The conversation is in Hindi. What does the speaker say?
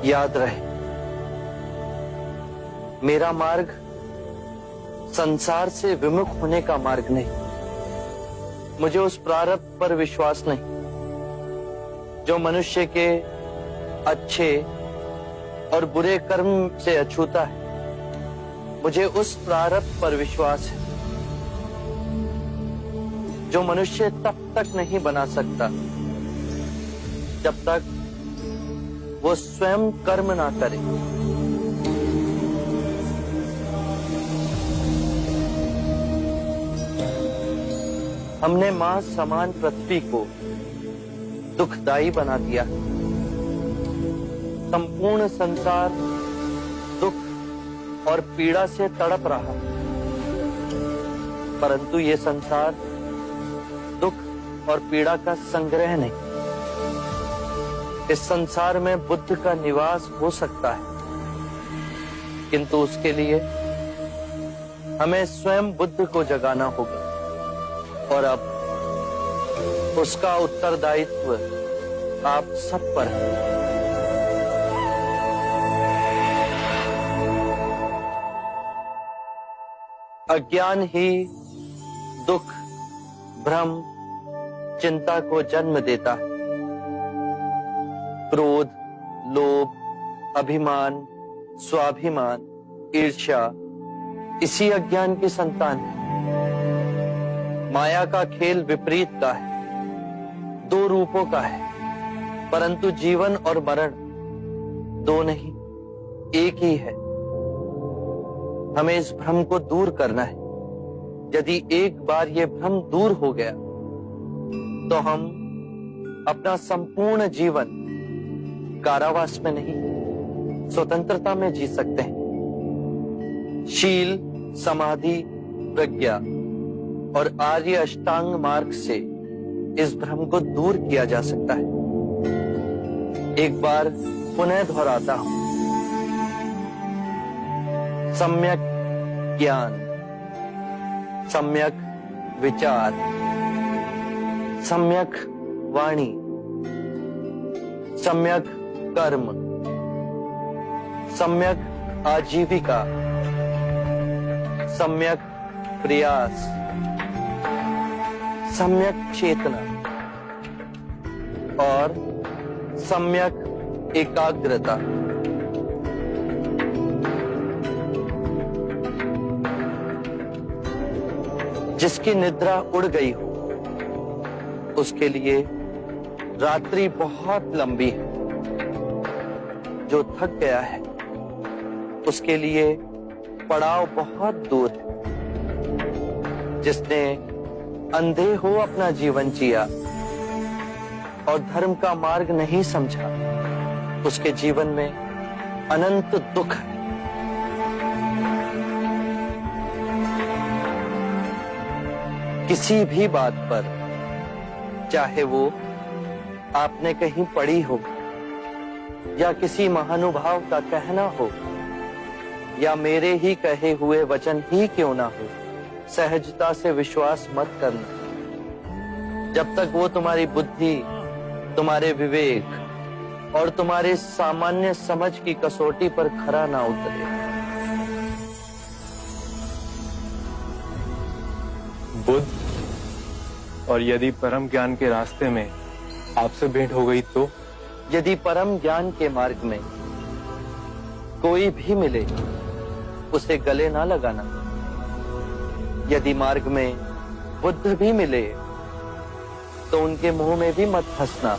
याद रहे, मेरा मार्ग संसार से विमुख होने का मार्ग नहीं। मुझे उस प्रारब्ध पर विश्वास नहीं जो मनुष्य के अच्छे और बुरे कर्म से अछूता है। मुझे उस प्रारब्ध पर विश्वास है जो मनुष्य तब तक नहीं बना सकता जब तक वो स्वयं कर्म ना करे। हमने मां समान पृथ्वी को दुखदाई बना दिया। संपूर्ण संसार दुख और पीड़ा से तड़प रहा, परंतु ये संसार दुख और पीड़ा का संग्रह नहीं। इस संसार में बुद्ध का निवास हो सकता है, किंतु उसके लिए हमें स्वयं बुद्ध को जगाना होगा। और अब उसका उत्तरदायित्व आप सब पर है। अज्ञान ही दुख, भ्रम, चिंता को जन्म देता है। क्रोध, लोभ, अभिमान, स्वाभिमान, ईर्ष्या इसी अज्ञान की संतान है। माया का खेल विपरीत का है, दो रूपों का है, परंतु जीवन और मरण दो नहीं, एक ही है। हमें इस भ्रम को दूर करना है। यदि एक बार ये भ्रम दूर हो गया तो हम अपना संपूर्ण जीवन कारावास में नहीं, स्वतंत्रता में जी सकते हैं। शील, समाधि, प्रज्ञा और आर्य अष्टांग मार्ग से इस भ्रम को दूर किया जा सकता है। एक बार पुनः दोहराता हूं, सम्यक ज्ञान, सम्यक विचार, सम्यक वाणी, सम्यक कर्म, सम्यक आजीविका, सम्यक प्रयास, सम्यक चेतना और सम्यक एकाग्रता। जिसकी निद्रा उड़ गई हो उसके लिए रात्रि बहुत लंबी है। जो थक गया है उसके लिए पड़ाव बहुत दूर है। जिसने अंधे हो अपना जीवन जिया और धर्म का मार्ग नहीं समझा, उसके जीवन में अनंत दुख है। किसी भी बात पर, चाहे वो आपने कहीं पढ़ी हो या किसी महानुभाव का कहना हो या मेरे ही कहे हुए वचन ही क्यों ना हो, सहजता से विश्वास मत करना जब तक वो तुम्हारी बुद्धि, तुम्हारे विवेक और तुम्हारे सामान्य समझ की कसौटी पर खरा ना उतरे। बुद्ध, और यदि परम ज्ञान के रास्ते में आपसे भेंट हो गई तो? यदि परम ज्ञान के मार्ग में कोई भी मिले उसे गले ना लगाना। यदि मार्ग में बुद्ध भी मिले तो उनके मुंह में भी मत हंसना।